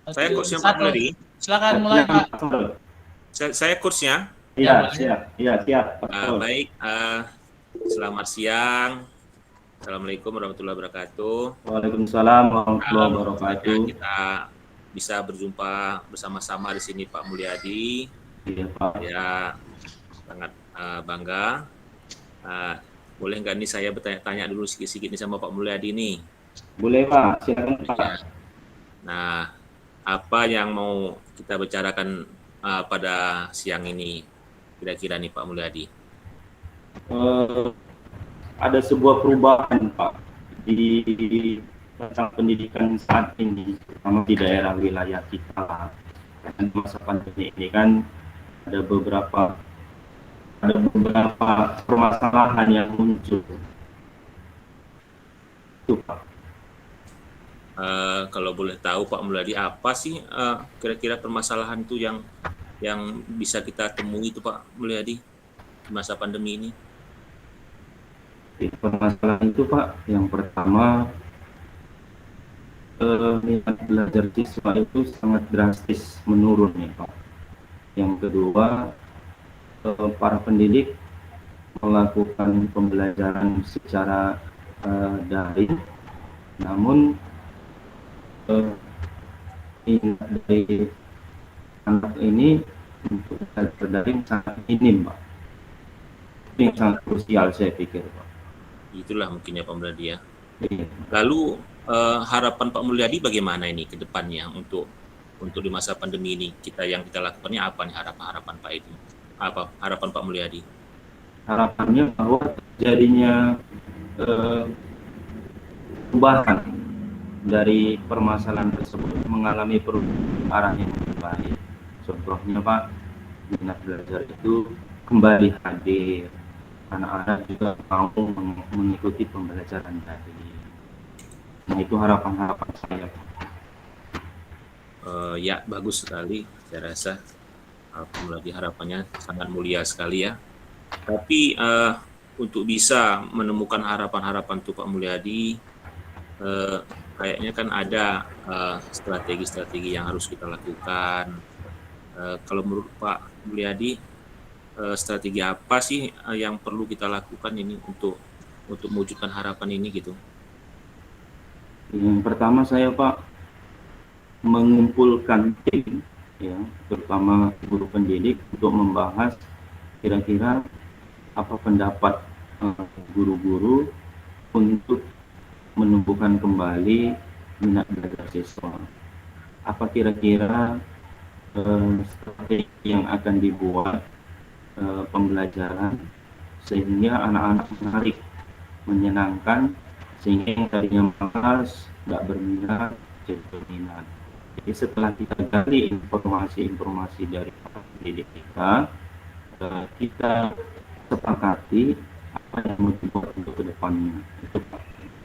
Saya Oke, coachnya Pak satu. Mulyadi. Silakan mulai, Pak. Saya coachnya. Ya, Iya, boleh. siap. Iya, siap. Betul. Baik, selamat siang. Assalamualaikum warahmatullahi wabarakatuh. Waalaikumsalam warahmatullahi Saatnya wabarakatuh. kita bisa berjumpa bersama-sama di sini Pak Mulyadi. Iya, Pak. Ya, sangat bangga. Boleh nggak nih saya bertanya-tanya dulu sedikit-sedikit nih sama Pak Mulyadi nih? Boleh, Pak. Silakan, Pak. Ya. Nah, apa yang mau kita bicarakan pada siang ini kira-kira nih Pak Mulyadi? Ada sebuah perubahan, Pak, di tentang pendidikan saat ini, terutama di daerah wilayah kita. Dan masa pandemi ini kan ada beberapa permasalahan yang muncul. Itu, Pak. Kalau boleh tahu Pak Mulyadi, apa sih kira-kira permasalahan itu yang bisa kita temui itu Pak Mulyadi di masa pandemi ini? Permasalahan itu, Pak, yang pertama minat belajar siswa itu sangat drastis menurun nih, Pak. Yang kedua, para pendidik melakukan pembelajaran secara daring, namun minat dari anak ini untuk belajar daring sangat minim, Pak. Ini sangat krusial saya pikir, Pak. Itulah mungkin ya Pak Mulyadi ya. Iya. Lalu harapan Pak Mulyadi bagaimana ini ke depannya untuk di masa pandemi ini yang kita lakukannya apa nih harapan Pak itu? Apa harapan Pak Mulyadi? Harapannya bahwa terjadinya perubahan dari permasalahan tersebut mengalami perubahan arah yang lebih baik. Contohnya, Pak, minat belajar itu kembali hadir. Anak-anak juga mau mengikuti pembelajaran tadi. Nah, itu harapan-harapan saya. Ya, bagus sekali. Saya rasa Mulyadi harapannya sangat mulia sekali ya. Tapi untuk bisa menemukan harapan-harapan itu Pak Mulyadi, kayaknya kan ada strategi-strategi yang harus kita lakukan. Kalau menurut Pak Mulyadi, strategi apa sih yang perlu kita lakukan ini untuk mewujudkan harapan ini gitu? Yang pertama saya, Pak, mengumpulkan tim, ya, terutama guru pendidik untuk membahas kira-kira apa pendapat guru-guru untuk menumbuhkan kembali minat belajar siswa. Apa kira-kira strategi yang akan dibuat pembelajaran sehingga anak-anak menarik, menyenangkan, sehingga yang tadinya malas, nggak berminat, jadi berminat. Jadi setelah kita gali informasi-informasi dari para pendidik kita sepakati apa yang mau dibuat untuk kedepannya. Itu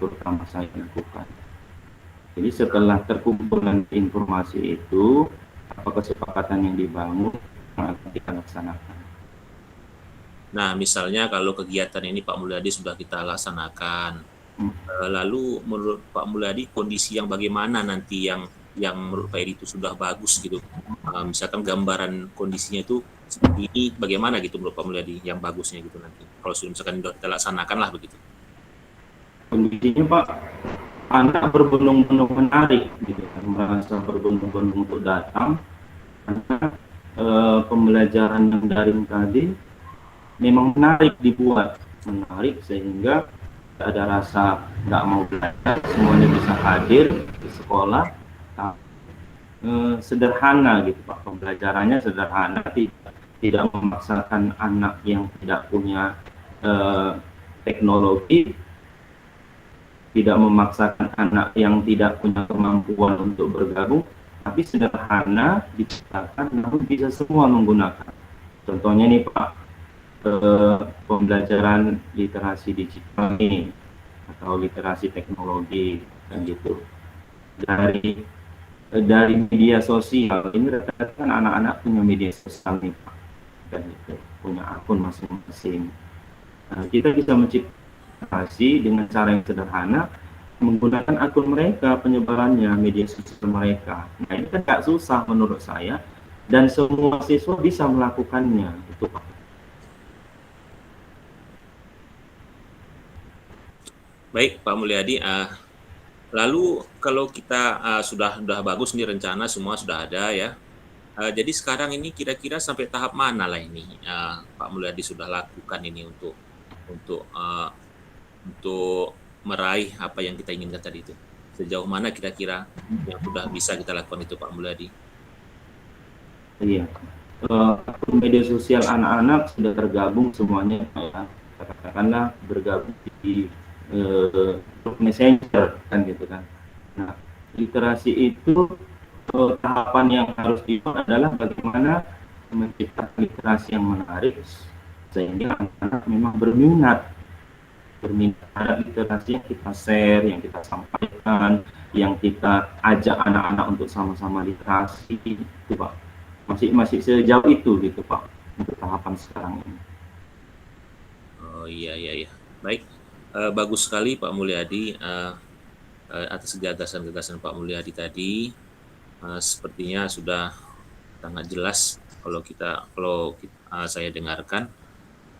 terutama saya lakukan. Jadi setelah terkumpulkan informasi itu, apa kesepakatan yang dibangun yang akan kita laksanakan. Nah, misalnya kalau kegiatan ini Pak Mulyadi sudah kita laksanakan, lalu menurut Pak Mulyadi kondisi yang bagaimana nanti yang menurut Pak Edi itu sudah bagus gitu, misalkan gambaran kondisinya itu seperti ini, bagaimana gitu menurut Pak Mulyadi yang bagusnya gitu nanti, kalau sudah misalkan kita laksanakan lah begitu. Kondisinya, Pak, anak berbondong-bondong menarik gitu, merasa berbondong-bondong untuk datang karena pembelajaran yang daring tadi memang menarik sehingga tidak ada rasa nggak mau belajar, semuanya bisa hadir di sekolah. Sederhana gitu, Pak, pembelajarannya sederhana, tidak memaksakan anak yang tidak punya teknologi, tidak memaksakan anak yang tidak punya kemampuan untuk bergabung, tapi sederhana diciptakan namun bisa semua menggunakan. Contohnya nih, Pak, pembelajaran literasi digital ini atau literasi teknologi dan gitu dari media sosial ini. Rata-rata kan anak-anak punya media sosial nih, Pak, dan itu punya akun masing-masing. Kita bisa menciptakan dengan cara yang sederhana menggunakan akun mereka penyebarannya, media sosial mereka. Nah ini kan nggak susah menurut saya, dan semua siswa bisa melakukannya, itu Pak. Baik, Pak Mulyadi. Lalu kalau kita sudah bagus nih rencana semua sudah ada ya. Jadi sekarang ini kira-kira sampai tahap mana lah ini Pak Mulyadi sudah lakukan ini untuk meraih apa yang kita inginkan tadi itu. Sejauh mana kira-kira yang sudah bisa kita lakukan itu Pak Mulyadi? Iya. Akun media sosial anak-anak sudah tergabung semuanya, ya. Katakanlah bergabung di grup messenger kan gitu kan. Nah, literasi itu tahapan yang harus dibuat adalah bagaimana menciptakan literasi yang menarik sehingga anak-anak memang berminat terhadap literasi yang kita share, yang kita sampaikan, yang kita ajak anak-anak untuk sama-sama literasi, itu Pak. Masih sejauh itu gitu Pak untuk tahapan sekarang ini. Oh iya. Baik, bagus sekali Pak Mulyadi atas gagasan-gagasan Pak Mulyadi tadi. Sepertinya sudah sangat jelas kalau saya dengarkan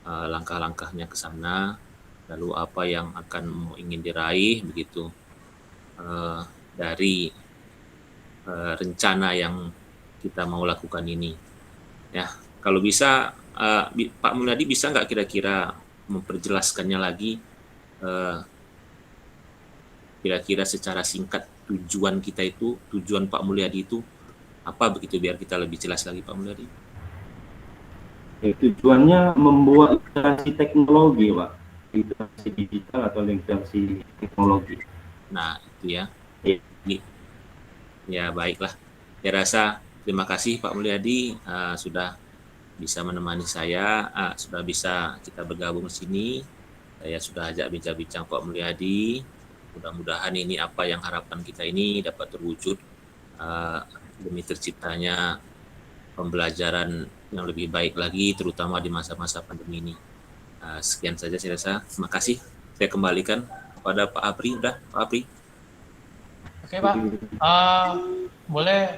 langkah-langkahnya ke sana, lalu apa yang ingin diraih begitu dari rencana yang kita mau lakukan ini. Ya, kalau bisa Pak Mulyadi bisa nggak kira-kira memperjelaskannya lagi kira-kira secara singkat tujuan Pak Mulyadi itu apa begitu biar kita lebih jelas lagi Pak Mulyadi? Tujuannya membuat literasi teknologi Pak, literasi digital atau literasi teknologi. Nah itu ya. Ya. Ya baiklah. Saya rasa terima kasih Pak Mulyadi sudah bisa menemani saya, sudah bisa kita bergabung di sini. Saya sudah ajak bincang-bincang Pak Mulyadi. Mudah-mudahan ini apa yang harapan kita ini dapat terwujud demi terciptanya pembelajaran yang lebih baik lagi, terutama di masa-masa pandemi ini. Sekian saja saya rasa. Terima kasih. Saya kembalikan kepada Pak Apri. Udah, Pak Apri. Oke Pak, boleh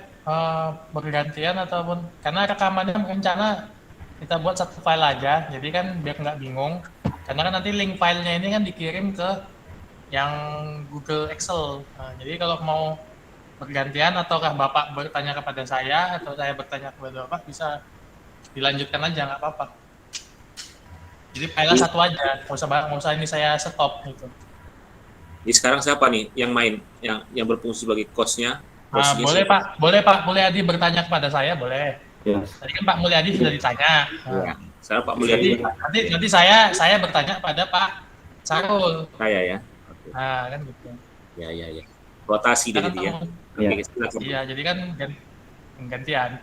bergantian ataupun karena rekamannya rencana kita buat satu file aja, jadi kan biar nggak bingung. Karena kan nanti link filenya ini kan dikirim ke yang Google Excel. Nah, jadi kalau mau bergantian ataukah Bapak bertanya kepada saya atau saya bertanya kepada Bapak bisa dilanjutkan aja nggak apa-apa. Jadi file satu aja, nggak usah ini saya stop gitu. Jadi sekarang siapa nih yang main, yang berfungsi sebagai coach-nya? Boleh Pak, Pak Mulyadi bertanya kepada saya, boleh. Yes. Tadi kan Pak Mulyadi sudah ditanya. Ya. Sekarang Pak Mulyadi. Nanti saya bertanya pada Pak Sarul. Saya ya. Nah, kan gitu. Ya. Rotasi Kita jadi ya. Ya. Iya, jadi kan gantian.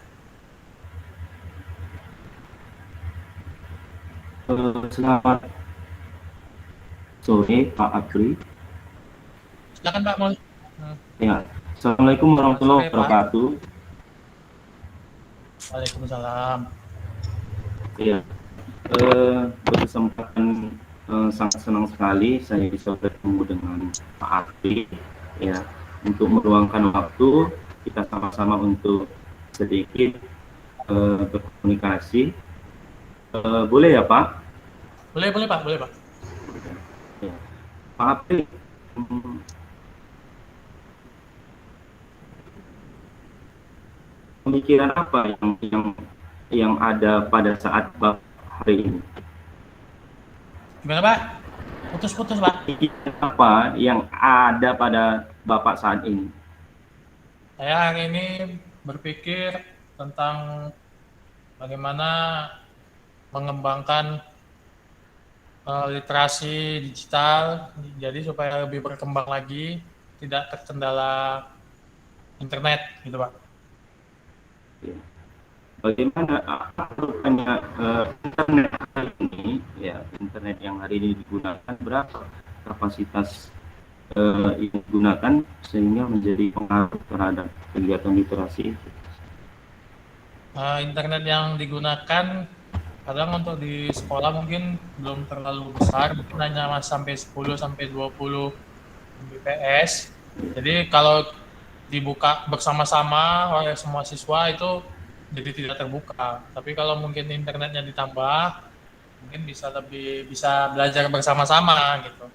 Selamat sore Pak Apri. Silakan Pak Mul. Ya. Assalamualaikum warahmatullahi wabarakatuh. Waalaikumsalam. Iya. Berkesempatan sangat senang sekali saya bisa bertemu dengan Pak Apri ya, untuk meluangkan waktu kita sama-sama untuk sedikit berkomunikasi. Boleh ya Pak? Boleh Pak. Ya. Pak Apri, pemikiran apa yang ada pada saat Bapak hari ini? Gimana Pak? Putus-putus Pak. Apa yang ada pada Bapak saat ini? Saya hari ini berpikir tentang bagaimana mengembangkan literasi digital, jadi supaya lebih berkembang lagi, tidak terkendala internet, gitu Pak. Bagaimana rupanya internet hari ini, ya internet yang hari ini digunakan, berapa kapasitas yang digunakan sehingga menjadi pengaruh terhadap kegiatan literasi itu? Internet yang digunakan kadang untuk di sekolah mungkin belum terlalu besar, mungkin hanya sampai 10 sampai 20 Mbps. Jadi kalau dibuka bersama-sama oleh semua siswa itu jadi tidak terbuka. Tapi kalau mungkin internetnya ditambah, mungkin bisa belajar bersama-sama gitu.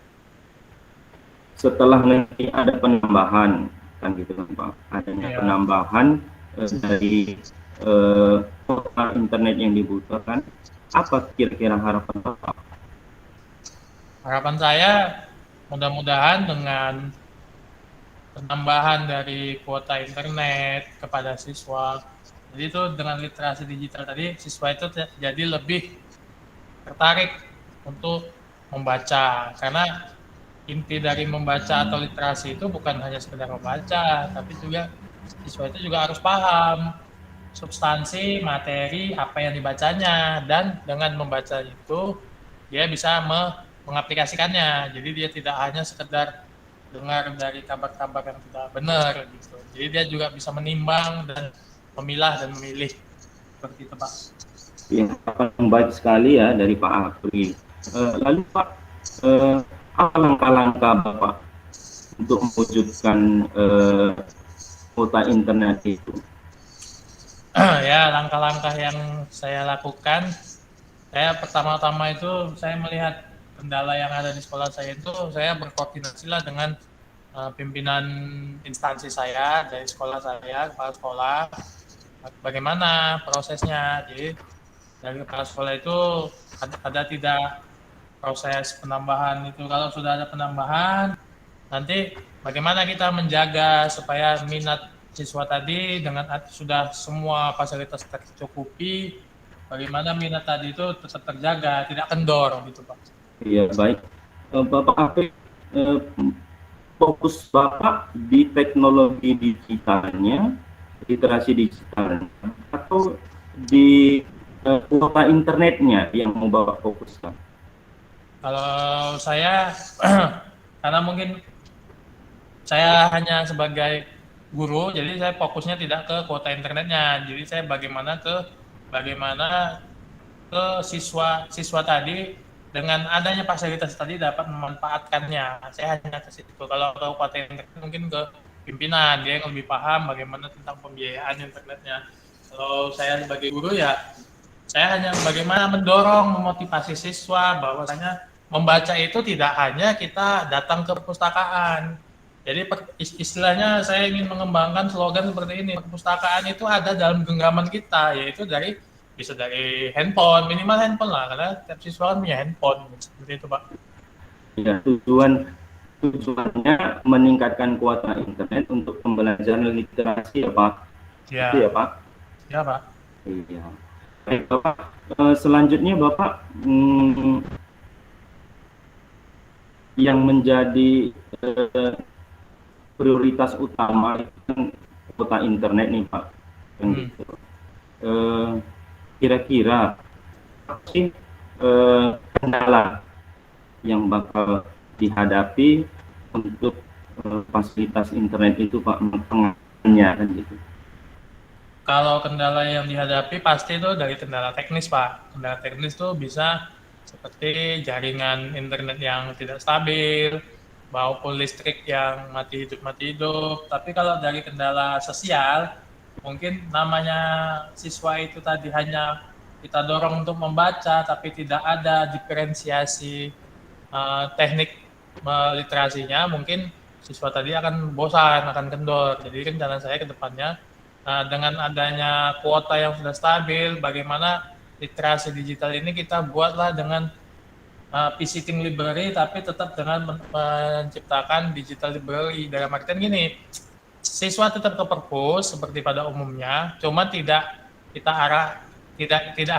Setelah nanti ada penambahan kan gitu kan Pak, adanya penambahan dari kuota internet yang dibutuhkan, apa kira-kira harapan Bapak? Harapan saya mudah-mudahan dengan penambahan dari kuota internet kepada siswa, jadi itu dengan literasi digital tadi siswa itu jadi lebih tertarik untuk membaca, karena inti dari membaca atau literasi itu bukan hanya sekedar membaca, tapi juga siswa itu juga harus paham substansi materi apa yang dibacanya, dan dengan membaca itu dia bisa mengaplikasikannya. Jadi dia tidak hanya sekedar dengar dari kabar-kabar yang tidak benar gitu. Jadi dia juga bisa menimbang dan memilah dan memilih, seperti itu Pak. Yang baik sekali ya dari Pak Apri. Lalu Pak, apa langkah-langkah Bapak untuk mewujudkan kuota internet itu? Ya, langkah-langkah yang saya lakukan, saya pertama-tama itu saya melihat kendala yang ada di sekolah saya itu, saya berkoordinasi lah dengan pimpinan instansi saya dari sekolah saya, kepala sekolah, bagaimana prosesnya. Jadi dari kepala sekolah itu ada tidak proses penambahan itu, kalau sudah ada penambahan, nanti bagaimana kita menjaga supaya minat siswa tadi dengan sudah semua fasilitas tercukupi, bagaimana minat tadi itu tetap terjaga, tidak kendor gitu Pak. Iya baik, Bapak Apri, fokus Bapak di teknologi digitalnya, literasi digitalnya, atau di kuota internetnya yang mau Bapak fokuskan? Kalau saya, karena mungkin saya hanya sebagai guru, jadi saya fokusnya tidak ke kuota internetnya. Jadi saya bagaimana ke siswa tadi dengan adanya fasilitas tadi dapat memanfaatkannya. Saya hanya ke situ. Kalau ke kuota internet mungkin ke pimpinan, dia yang lebih paham bagaimana tentang pembiayaan internetnya. Kalau saya sebagai guru ya, saya hanya bagaimana mendorong, memotivasi siswa bahwasanya membaca itu tidak hanya kita datang ke perpustakaan. Jadi istilahnya saya ingin mengembangkan slogan seperti ini, perpustakaan itu ada dalam genggaman kita, yaitu bisa dari handphone, minimal handphone lah, karena setiap siswa kan punya handphone, seperti itu Pak. Ya, tujuannya meningkatkan kuota internet untuk pembelajaran literasi ya Pak? Ya. Itu ya Pak? Ya Pak. Iya. Baik Bapak, selanjutnya Bapak yang menjadi prioritas utama itu kuota internet nih Pak. Gitu. Kira-kira apa sih kendala yang bakal dihadapi untuk fasilitas internet itu Pak, pengamanannya kan gitu? Kalau kendala yang dihadapi pasti itu dari kendala teknis Pak. Kendala teknis itu bisa seperti jaringan internet yang tidak stabil, maupun listrik yang mati hidup. Tapi kalau dari kendala sosial, mungkin namanya siswa itu tadi hanya kita dorong untuk membaca, tapi tidak ada diferensiasi teknik literasinya, mungkin siswa tadi akan bosan, akan kendor. Jadi rencana saya ke depannya, dengan adanya kuota yang sudah stabil, bagaimana literasi digital ini kita buatlah dengan visiting library, tapi tetap dengan menciptakan digital library. Dalam artian gini, siswa tetap ke perpus seperti pada umumnya, cuma tidak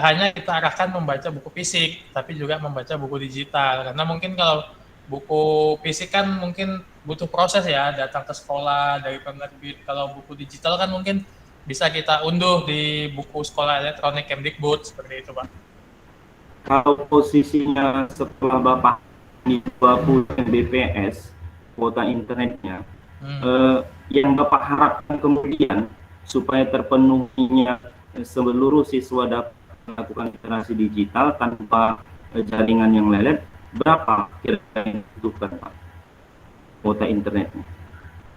hanya kita arahkan membaca buku fisik, tapi juga membaca buku digital. Karena mungkin kalau buku fisik kan mungkin butuh proses ya, datang ke sekolah dari penerbit. Kalau buku digital kan mungkin bisa kita unduh di buku sekolah elektronik Kemdikbud, seperti itu Pak. Kalau posisinya setelah Bapak di 20 Mbps kuota internetnya, yang Bapak harapkan kemudian supaya terpenuhinya seluruh siswa dapat melakukan literasi digital tanpa jaringan yang lelet, berapa kira-kira yang dibutuhkan Pak? kuota internet?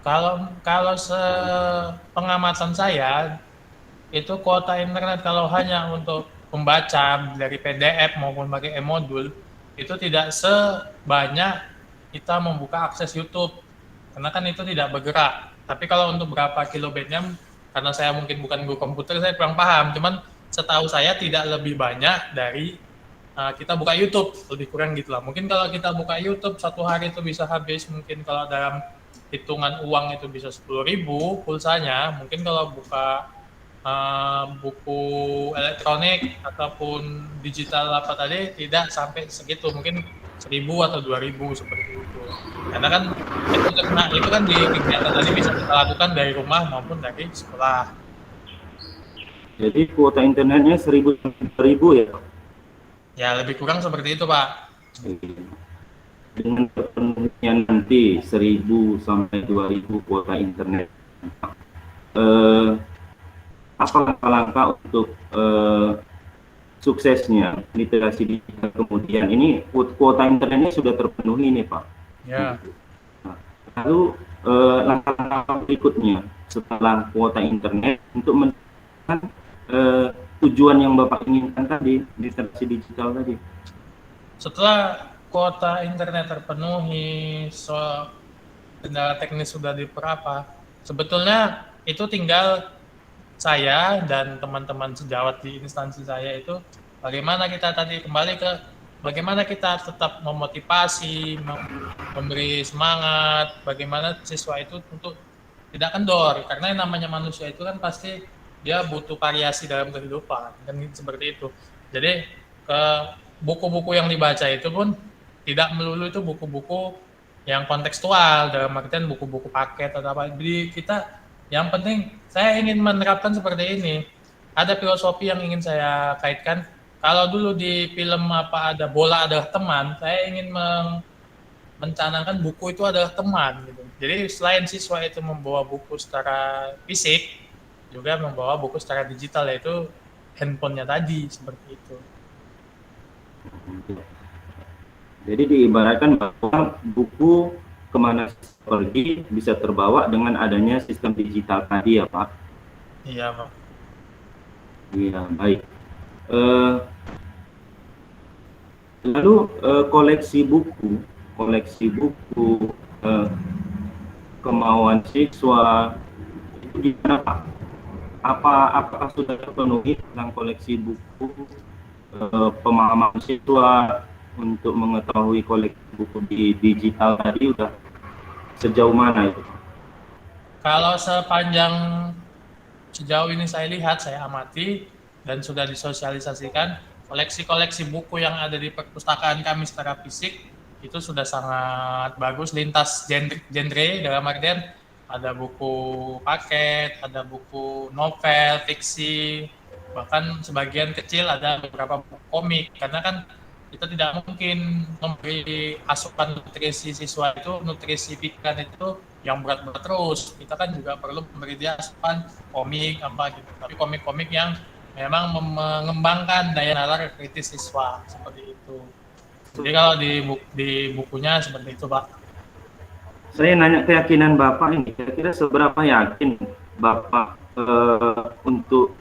Kalau sepengamatan saya, itu kuota internet kalau hanya untuk membaca dari PDF maupun pakai e-modul, itu tidak sebanyak kita membuka akses YouTube, karena kan itu tidak bergerak. Tapi kalau untuk berapa kilobitnya, karena saya mungkin bukan guru komputer, saya kurang paham. Cuman setahu saya tidak lebih banyak dari kita buka YouTube, lebih kurang gitulah. Mungkin kalau kita buka YouTube satu hari itu bisa habis, mungkin kalau dalam hitungan uang itu bisa 10.000 pulsanya. Mungkin kalau buka buku elektronik ataupun digital apa tadi tidak sampai segitu, mungkin 1.000 atau 2.000 seperti itu. Karena kan itu kan di kegiatan tadi bisa kita lakukan dari rumah maupun dari sekolah. Jadi kuota internetnya 1.000 ya? Ya lebih kurang seperti itu, Pak. Dengan terpenuhinya nanti 1.000 sampai 2.000 kuota internet, apa langkah-langkah untuk suksesnya literasi digital kemudian? Ini kuota internetnya sudah terpenuhi nih Pak. Ya. Lalu langkah-langkah berikutnya setelah kuota internet untuk menemukan tujuan yang Bapak inginkan tadi, literasi digital tadi. Setelah kuota internet terpenuhi, kendala teknis sudah diperapa, sebetulnya itu tinggal saya dan teman-teman sejawat di instansi saya itu bagaimana kita tadi kembali ke bagaimana kita tetap memotivasi, memberi semangat, bagaimana siswa itu untuk tidak kendor, karena yang namanya manusia itu kan pasti dia butuh variasi dalam kehidupan, kan seperti itu. Jadi buku-buku yang dibaca itu pun tidak melulu itu buku-buku yang kontekstual, dalam artian buku-buku paket atau apa. Jadi kita yang penting saya ingin menerapkan seperti ini. Ada filosofi yang ingin saya kaitkan. Kalau dulu di film apa ada bola adalah teman, saya ingin mencanangkan buku itu adalah teman gitu. Jadi selain siswa itu membawa buku secara fisik, juga membawa buku secara digital, yaitu handphonenya tadi, seperti itu. Jadi diibaratkan bahwa buku kemana pergi bisa terbawa dengan adanya sistem digital tadi ya Pak? Iya Pak. Iya, baik. Lalu koleksi buku kemauan siswa itu gimana Pak? Apakah sudah terpenuhi tentang koleksi buku, pemahaman siswa untuk mengetahui koleksi buku di digital tadi udah sejauh mana itu? Kalau sejauh ini saya lihat, saya amati dan sudah disosialisasikan, koleksi-koleksi buku yang ada di perpustakaan kami secara fisik itu sudah sangat bagus, lintas genre dalam artian ada buku paket, ada buku novel, fiksi, bahkan sebagian kecil ada beberapa buku komik, karena kan kita tidak mungkin memberi asupan nutrisi siswa itu, nutrisi pikiran itu yang berat-berat terus. Kita kan juga perlu memberi dia asupan komik apa gitu, tapi komik-komik yang memang mengembangkan daya nalar kritis siswa, seperti itu. Jadi kalau di bukunya seperti itu Pak. Saya nanya keyakinan Bapak ini, kira-kira seberapa yakin Bapak untuk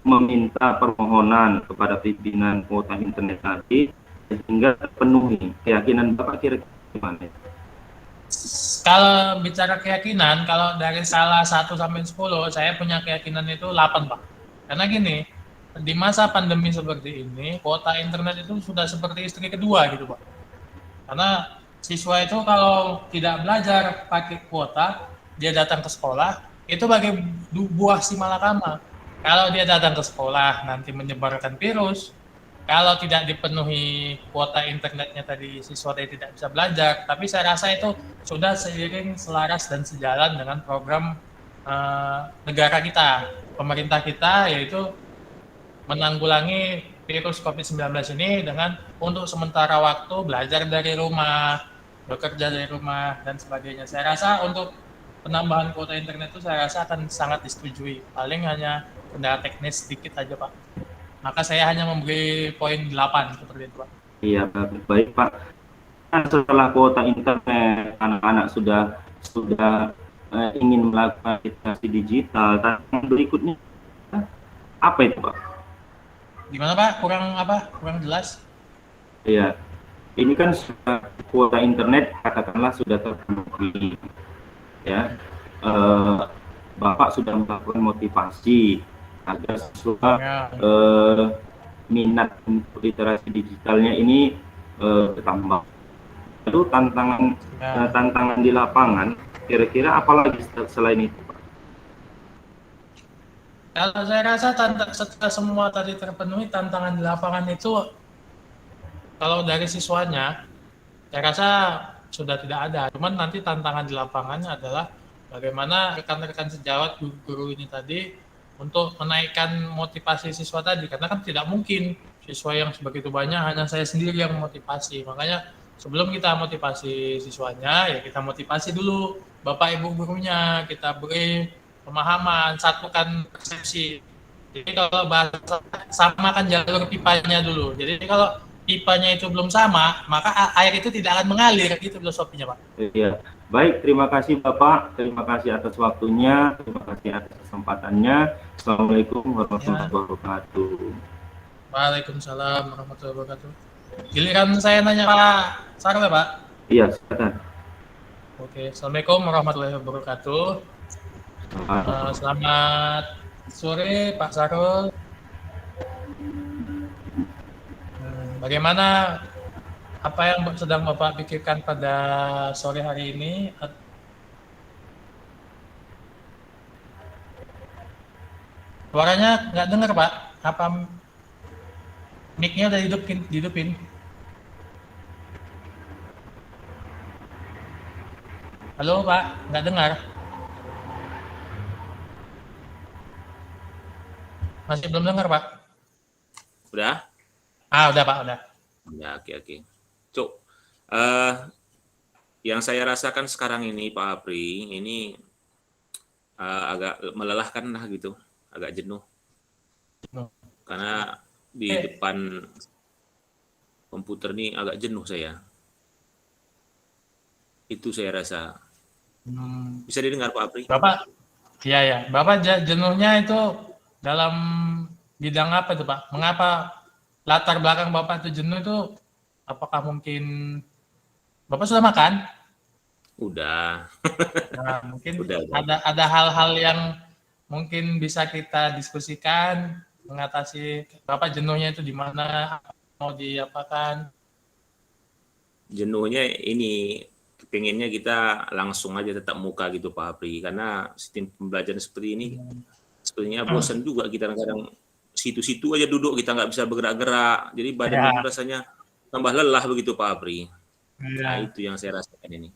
meminta permohonan kepada pimpinan kuota internet tadi sehingga terpenuhi? Keyakinan Bapak kira-kira gimana? Kalau bicara keyakinan, kalau dari skala 1 sampai 10, saya punya keyakinan itu 8 Pak. Karena gini, di masa pandemi seperti ini, kuota internet itu sudah seperti istri kedua gitu Pak. Karena siswa itu kalau tidak belajar pakai kuota, dia datang ke sekolah, itu bagai buah si malakama. Kalau dia datang ke sekolah nanti menyebarkan virus, kalau tidak dipenuhi kuota internetnya tadi, siswa tidak bisa belajar. Tapi saya rasa itu sudah seiring, selaras, dan sejalan dengan program negara kita, pemerintah kita, yaitu menanggulangi virus COVID-19 ini dengan untuk sementara waktu belajar dari rumah, bekerja dari rumah, dan sebagainya. Saya rasa untuk penambahan kuota internet itu saya rasa akan sangat disetujui. Paling hanya kendala teknis sedikit aja Pak. Maka saya hanya memberi poin 8 seperti itu Pak. Iya, baik Pak. setelah kuota internet, anak-anak sudah ingin melakukan literasi digital. Tantangan berikutnya apa itu, Pak? Gimana Pak? Kurang apa? Kurang jelas. Ya, ini kan sudah kuota internet katakanlah sudah terpenuhi, ya. Eh, Bapak sudah melakukan motivasi agar siswa Ya, minat untuk literasi digitalnya ini bertambah. Lalu ya. tantangan di lapangan, kira-kira apalagi selain itu, Pak? Kalau saya rasa setelah semua tadi terpenuhi, tantangan di lapangan itu kalau dari siswanya, saya rasa sudah tidak ada. Cuman nanti tantangan di lapangannya adalah bagaimana rekan-rekan sejawat guru-guru ini tadi untuk menaikkan motivasi siswa tadi. Karena kan tidak mungkin siswa yang sebegitu banyak hanya saya sendiri yang motivasi. Makanya sebelum kita motivasi siswanya, ya kita motivasi dulu Bapak Ibu gurunya, kita beri pemahaman, satukan persepsi. Jadi kalau bahasa samakan jalur pipanya dulu. Jadi kalau pipanya itu belum sama, maka air itu tidak akan mengalir. Gitu filosofinya, Pak. Iya, baik. Terima kasih Bapak. Terima kasih atas waktunya. Terima kasih atas kesempatannya. Assalamualaikum warahmatullahi Ya. wabarakatuh. Waalaikumsalam warahmatullahi wabarakatuh. Giliran saya nanya Pak Sarul ya, Pak. Iya, silakan. Oke, Assalamualaikum warahmatullahi wabarakatuh. Selamat sore Pak Sarul. Bagaimana apa yang sedang Bapak pikirkan pada sore hari ini? Suaranya nggak dengar Pak. Apa mic-nya udah dihidupin? Halo Pak, nggak dengar? Masih belum dengar Pak? Udah? Udah Pak, udah. Ya, oke. Cuk, yang saya rasakan sekarang ini Pak Apri, ini agak melelahkan lah gitu, agak jenuh. Karena di depan komputer ini agak jenuh saya. Itu saya rasa. Bisa didengar Pak Apri? Bapak, iya ya. Bapak jenuhnya itu dalam bidang apa itu Pak? Mengapa latar belakang Bapak itu jenuh itu? Apakah mungkin Bapak sudah makan? Udah. Nah, mungkin Udah. ada hal-hal yang mungkin bisa kita diskusikan mengatasi Bapak jenuhnya itu di mana, mau diapakan? Jenuhnya ini pengennya kita langsung aja tetap muka gitu Pak Apri, karena sistem pembelajaran seperti ini sebenarnya bosan juga kita kadang situ-situ aja duduk, kita nggak bisa bergerak-gerak, jadi badan rasanya tambah lelah begitu Pak Apri. Nah, itu yang saya rasakan ini.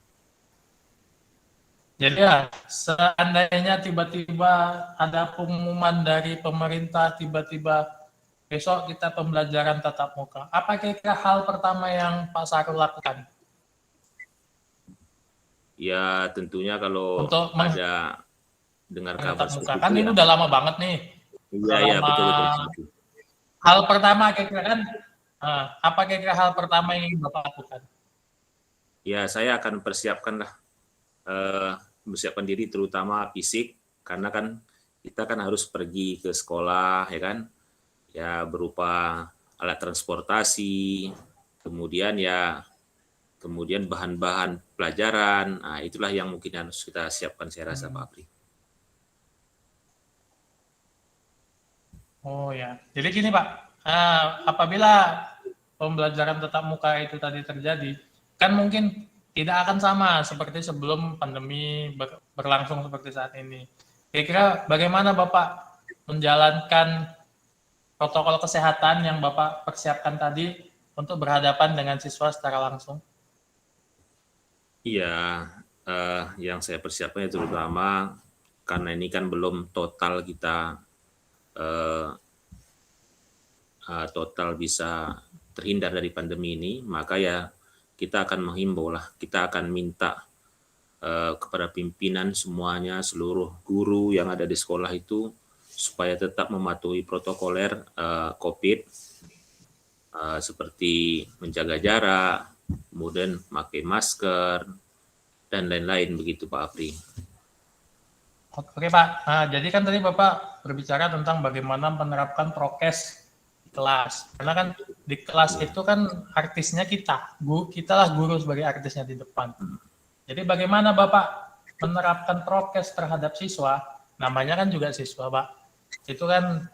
Jadi ya, seandainya tiba-tiba ada pengumuman dari pemerintah, tiba-tiba besok kita pembelajaran tatap muka, apa kira-kira hal pertama yang Pak Sarul lakukan? Ya tentunya kalau Untuk ada dengar kabar tatap muka, seperti kan itu ini ya. udah lama banget nih. Iya, betul. Hal pertama kira-kira kan, apa kira-kira hal pertama yang ingin Bapak lakukan? Ya saya akan persiapkan diri terutama fisik, karena kan kita kan harus pergi ke sekolah ya kan, ya berupa alat transportasi, kemudian bahan-bahan pelajaran. Nah, itulah yang mungkin harus kita siapkan saya rasa Pak Apri. Oh ya, jadi gini Pak, apabila pembelajaran tatap muka itu tadi terjadi, kan mungkin tidak akan sama seperti sebelum pandemi berlangsung seperti saat ini. Kira-kira bagaimana Bapak menjalankan protokol kesehatan yang Bapak persiapkan tadi untuk berhadapan dengan siswa secara langsung? Iya, yang saya persiapkan itu terutama karena ini kan belum total kita total bisa terhindar dari pandemi ini, maka ya kita akan menghimbau lah, kita akan minta kepada pimpinan semuanya, seluruh guru yang ada di sekolah itu supaya tetap mematuhi protokoler COVID, seperti menjaga jarak, kemudian pakai masker, dan lain-lain begitu Pak Apri. Oke Pak, jadi kan tadi Bapak berbicara tentang bagaimana menerapkan prokes di kelas. Karena kan di kelas itu kan artisnya kita lah guru sebagai artisnya di depan. Jadi bagaimana Bapak menerapkan prokes terhadap siswa, namanya kan juga siswa Pak. Itu kan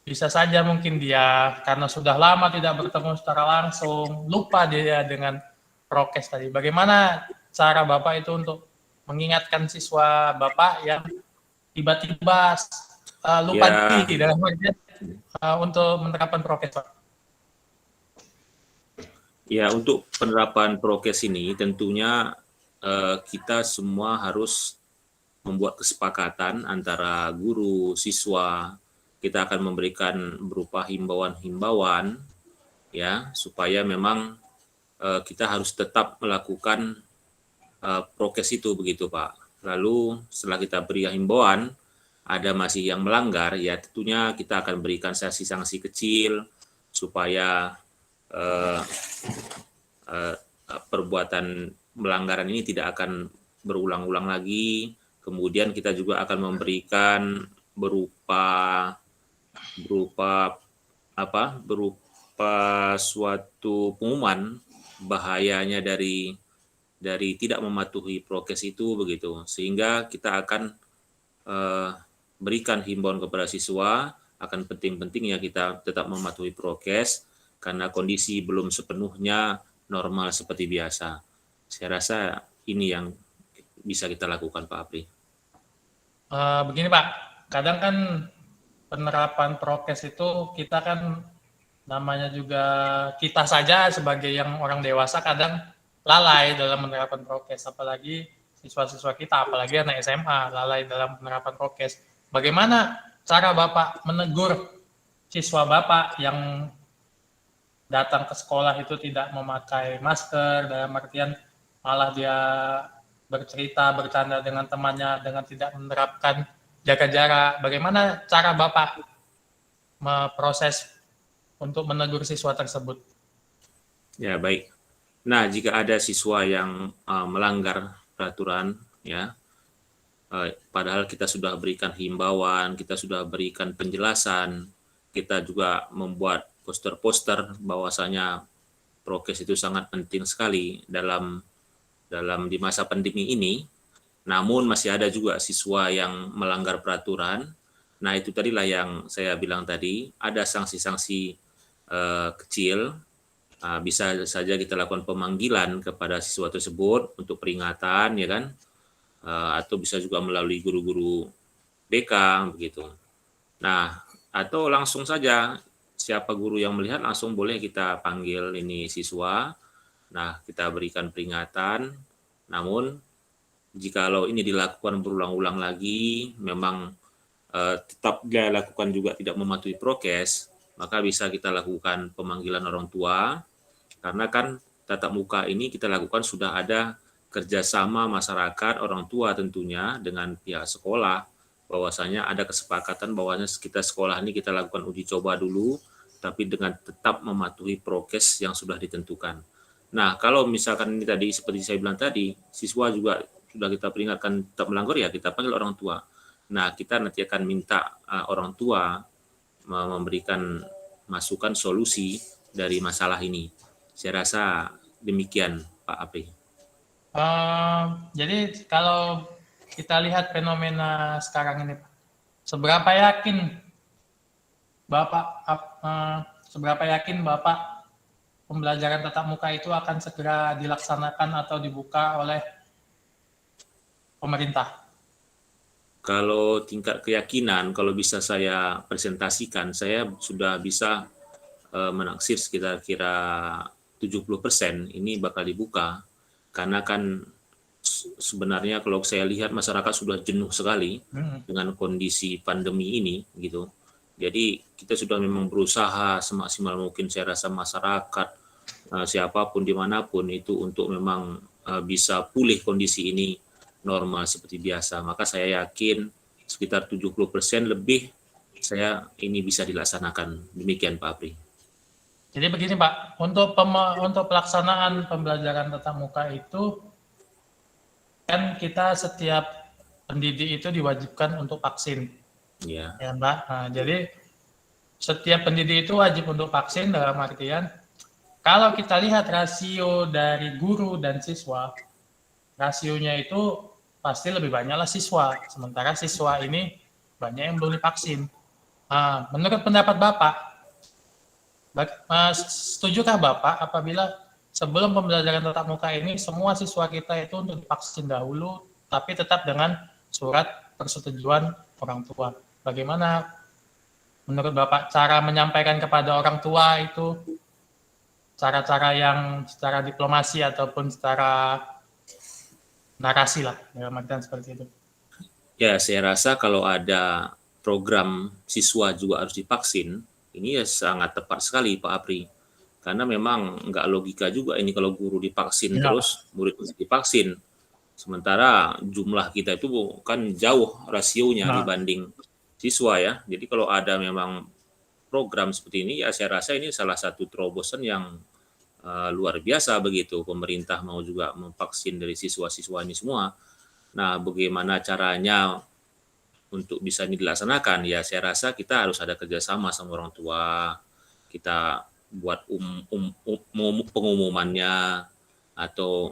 bisa saja mungkin dia karena sudah lama tidak bertemu secara langsung, lupa dia dengan prokes tadi. Bagaimana cara Bapak itu untuk mengingatkan siswa Bapak yang tiba-tiba lupa diri dalam artian untuk menerapkan prokes, Pak? Ya, untuk penerapan prokes ini tentunya kita semua harus membuat kesepakatan antara guru, siswa. Kita akan memberikan berupa himbauan-himbauan ya, supaya memang kita harus tetap melakukan prokes itu begitu Pak. Lalu setelah kita beri himbauan, ada masih yang melanggar, ya tentunya kita akan berikan sanksi-sanksi kecil supaya perbuatan melanggaran ini tidak akan berulang-ulang lagi. Kemudian kita juga akan memberikan berupa suatu pengumuman bahayanya dari tidak mematuhi prokes itu begitu, sehingga kita akan berikan himbauan kepada siswa akan penting-pentingnya kita tetap mematuhi prokes karena kondisi belum sepenuhnya normal seperti biasa. Saya rasa ini yang bisa kita lakukan Pak Apri. Begini Pak, kadang kan penerapan prokes itu kita kan namanya juga kita saja sebagai yang orang dewasa kadang lalai dalam menerapkan prokes, apalagi siswa-siswa kita, apalagi anak SMA lalai dalam penerapan prokes. Bagaimana cara Bapak menegur siswa Bapak yang datang ke sekolah itu tidak memakai masker, dalam artian malah dia bercerita, bercanda dengan temannya dengan tidak menerapkan jaga jarak. Bagaimana cara Bapak memproses untuk menegur siswa tersebut? Ya, baik. Nah, jika ada siswa yang melanggar peraturan, ya, padahal kita sudah berikan himbauan, kita sudah berikan penjelasan, kita juga membuat poster-poster bahwasanya prokes itu sangat penting sekali dalam di masa pandemi ini. Namun masih ada juga siswa yang melanggar peraturan. Nah, itu tadilah yang saya bilang tadi, ada sanksi-sanksi kecil. Bisa saja kita lakukan pemanggilan kepada siswa tersebut untuk peringatan, ya kan, atau bisa juga melalui guru-guru BK begitu. Nah, atau langsung saja siapa guru yang melihat langsung boleh kita panggil ini siswa. Nah, kita berikan peringatan. Namun jikalau ini dilakukan berulang-ulang lagi, memang tetap dia lakukan juga tidak mematuhi prokes, maka bisa kita lakukan pemanggilan orang tua. Karena kan tatap muka ini kita lakukan sudah ada kerjasama masyarakat, orang tua tentunya dengan pihak sekolah, bahwasanya ada kesepakatan bahwasanya kita sekolah ini kita lakukan uji coba dulu, tapi dengan tetap mematuhi prokes yang sudah ditentukan. Nah, kalau misalkan ini tadi seperti saya bilang tadi, siswa juga sudah kita peringatkan tetap melanggar, ya kita panggil orang tua. Nah, kita nanti akan minta orang tua memberikan masukan solusi dari masalah ini. Saya rasa demikian, Pak Apri. Jadi kalau kita lihat fenomena sekarang ini, Pak, seberapa yakin Bapak pembelajaran tatap muka itu akan segera dilaksanakan atau dibuka oleh pemerintah? Kalau tingkat keyakinan, kalau bisa saya presentasikan, saya sudah bisa menaksir sekitar kira 70% ini bakal dibuka, karena kan sebenarnya kalau saya lihat masyarakat sudah jenuh sekali dengan kondisi pandemi ini gitu. Jadi kita sudah memang berusaha semaksimal mungkin, saya rasa masyarakat siapapun dimanapun itu untuk memang bisa pulih kondisi ini normal seperti biasa. Maka saya yakin sekitar 70% lebih ini bisa dilaksanakan. Demikian Pak Apri. Jadi begini Pak, untuk pelaksanaan pembelajaran tatap muka itu kan kita setiap pendidik itu diwajibkan untuk vaksin, Ya, ya Mbak. Nah, jadi setiap pendidik itu wajib untuk vaksin dalam artian kalau kita lihat rasio dari guru dan siswa, rasionya itu pasti lebih banyaklah siswa, sementara siswa ini banyak yang belum divaksin. Nah, menurut pendapat Bapak, setujukah Bapak apabila sebelum pembelajaran tatap muka ini semua siswa kita itu untuk divaksin dahulu, tapi tetap dengan surat persetujuan orang tua? Bagaimana menurut Bapak cara menyampaikan kepada orang tua itu, cara-cara yang secara diplomasi ataupun secara narasi lah, dalam artian seperti itu? ya saya rasa kalau ada program siswa juga harus divaksin, ini ya sangat tepat sekali Pak Apri. Karena memang nggak logika juga ini kalau guru divaksin Ya. terus murid divaksin. Sementara jumlah kita itu kan jauh rasionya Nah. dibanding siswa ya. Jadi kalau ada memang program seperti ini ya saya rasa ini salah satu terobosan yang luar biasa begitu. Pemerintah mau juga memvaksin dari siswa-siswa ini semua. Nah, bagaimana caranya untuk bisa dilaksanakan? Ya, saya rasa kita harus ada kerjasama sama orang tua. Kita buat pengumumannya atau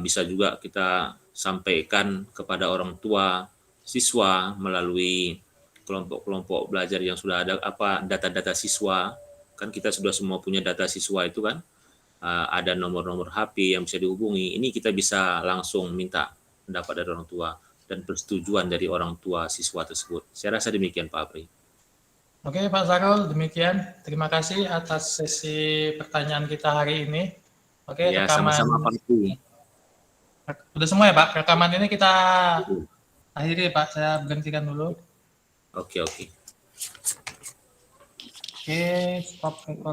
bisa juga kita sampaikan kepada orang tua siswa melalui kelompok-kelompok belajar yang sudah ada data-data siswa. Kan kita sudah semua punya data siswa itu kan. Ada nomor-nomor HP yang bisa dihubungi. Ini kita bisa langsung minta pendapat dari orang tua dan persetujuan dari orang tua siswa tersebut. Saya rasa demikian Pak Apri. Oke Pak Sarul, demikian. Terima kasih atas sesi pertanyaan kita hari ini. Oke, Ya, rekaman sama-sama Pak Apri. udah semua ya Pak. Rekaman ini kita akhiri Pak. Saya berhentikan dulu. Oke. Oke, stop record.